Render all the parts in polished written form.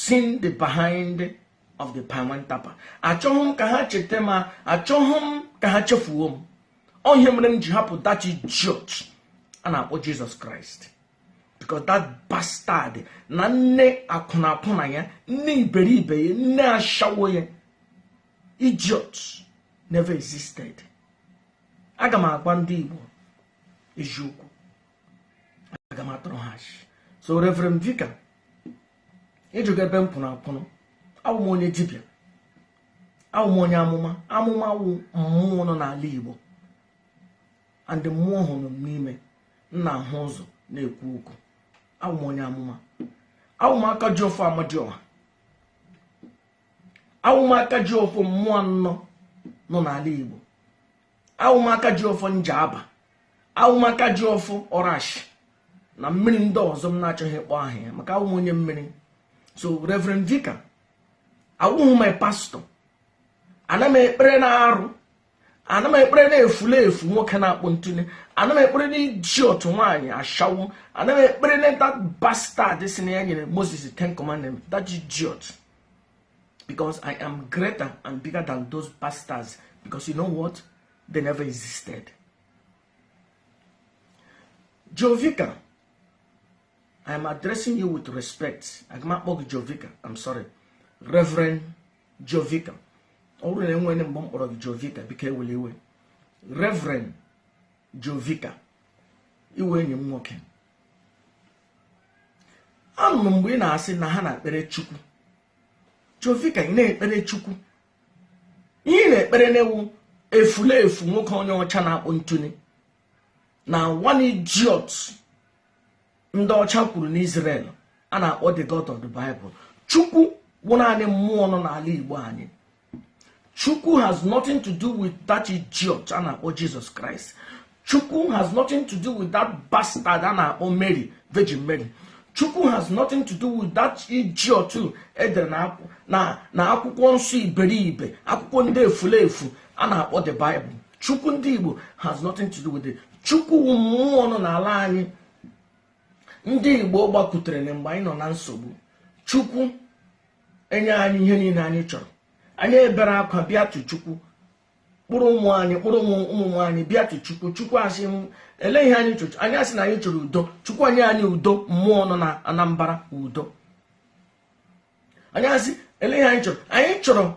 seen the behind of the Paimon Tapa. Achohum kaha achohum kaha chefuom. On him name jihapu that idiot. And I Jesus Christ. Because that bastard, nane akuna pona ya, ni beribe, na shawoye, idiot, never existed. Agama agbandi Igbo, ijuku. Agama trohash. So Reverend Vicar, ejuge ben puna pono, awu monye dibia, awu monye amuma wu mmụọ nọ n'ala Igbo, and the mmụọ hụ n'ime nna ahụ ụzọ na-ekwu okwu. Awu monye amuma, awu maka ji ofu Amadioha, awu maka ji ofu mmụọ anọ nọ n'ala Igbo, awu maka ji ofu Njaba, awu maka ji ofu Orashi. Na mmiri ndị ọzọ m na-achọghị ịkpọ aha ya maka awụ onye mmiri. So Reverend Vicar, awụghị my pastor. Ana m ekpere na arụ, ana m ekpere na efu nwoke na-akpọ ntune, ana m ekpere na idiot nwaanyị ashawo, ana m ekpere na that bastard si na ya nyere Moses 10 commandments, that idiot. Because I am greater and bigger than those bastards, because you know what? They never existed. Joe Vicar, I am addressing you with respect. I can't talk Joe Vicar. I'm sorry. Reverend Joe Vicar. Already when I'm born Joe Vicar, because will you Reverend Joe Vicar. You when you're walking. I'm when I say Nahana Bere Chuku. Joe Vicar, in a Bere Chuku. In a Berenewu, a fule fumo on your channel on tuni. Now one idiot. Ndị ọcha kwuru n'Israel a na-akpọ the God of the Bible. Chukwu wụna anyị mmụọ nọ n'ala Igbo anyị. Chukwu has nothing to do with that idiot a na-akpọ Jesus Christ. Chukwu has nothing to do with that bastard a na-akpọ Mary, Virgin Mary. Chukwu has nothing to do with that idiot too edere na akwụkwọ nsọ iberibe, akwụkwọ ndị efulefu a na-akpọ the Bible. Chukwu ndị Igbo has nothing to do with it. Chukwu wụ mmụọ nọ n'ala anyị. Ndị Igbo gbakutere na mgbe anyị nọ na nsogbu. Chukwu enye anyị ihe niile anyị chọrọ. Anyị ebere akwa bịa tụ Chukwu. Kpụrụ ụmụ anyị, kpụrụ ụmụ anyị bịa tụ Chukwu. Chukwu asị ele ihe anyị chọrọ. Anyị asị na anyị chọrọ udo. Chukwu anyị udo, mmụọ nọ na Anambra udo. Anyị asị ele ihe anyị chọrọ. Anyị chọrọ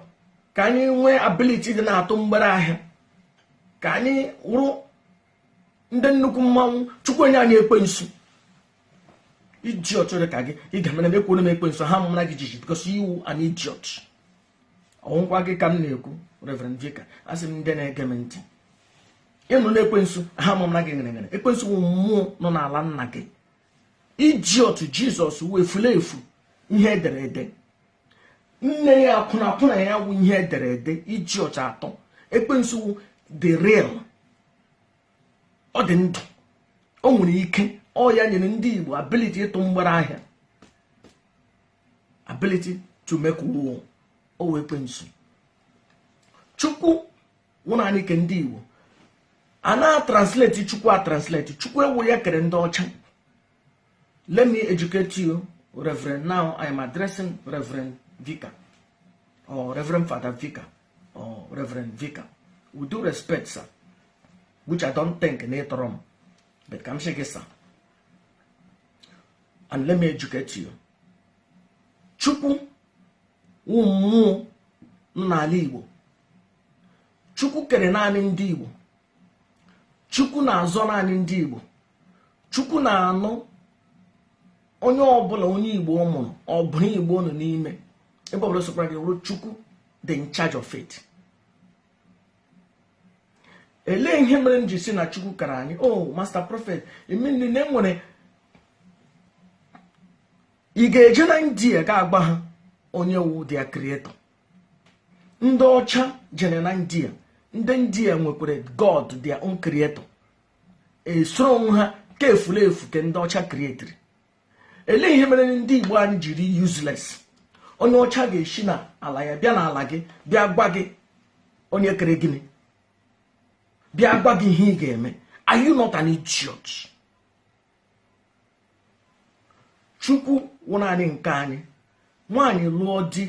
ka anyị nwee ability dị na-atụ mgbere ahịa. Ka anyị wụrụ ndị nnukwu mmanwụ. Chukwu enye anyị ekwensu. Idiot ka gị ị ga-amana m ekwuru m ekwensu ha mụna gị jiji because you an idiot. Ọnwụkwa gị ka m na-ekwu Reverend Vicar, asị m ndị na-ege m ntị. Ịnụ na ekwensu ha mụna gị ngere ekwensu wụ mmụọ nọ n'ala nna gị. Idiot Jesus wụ efulefu ihe ederede. Nne ya akwụna ya wụ ihe ederede. Idiot atọ. Ekwensu wụ the real. Ọ dị ndụ. O nwere ike. Ọ ya nyere ndị Igbo ability ịtụ mgbere ahịa. Ability to make war. O ekwensu. Chukwu wụ naanị ke ndị Igbo. A na-translate Chukwu translate. Chukwu ewu ya kere ndị ọcha. Let me educate you, Reverend. Now I am addressing Reverend Vicar. Or Reverend Father Vicar. Or Reverend Vicar. With due respect, sir. Which I don't think is wrong. But come shake it, sir. And let me educate you. Chukwu wụ mmụọ n'ala Igbo. Chukwu kere naanị ndị Igbo. Chukwu na-azọ naanị ndị Igbo. Chukwu na-anụ onye ọbụla onye Igbo ọ mụrụ, ọ bụrụ Igbo nọ n'ime. Ebe ọbụla sokwara gị wụrụ Chukwu dị in charge of it. Ele ihe mere m ji si na Chukwu kara anyị. Oh, Master Prophet, emeni na enwere ị ga-eje na India ga-agba ha onye wu their creator. Ndị ọcha jere na India. Ndị India nwekwara God, their own creator. Esoro onwe ha ka efulefu ke ndị ọcha creator. Ele ihe mere ndị Igbo anyị jiri useless. Onye ọcha ga-eshi na ala ya bịa na ala gị bịa gwa gị onye kere gịnị. Bịa gwa gị ihe ị ga-eme. Are you not an idiot? Chukwu wụ naanị nke anyị. nwaanyị lụọ di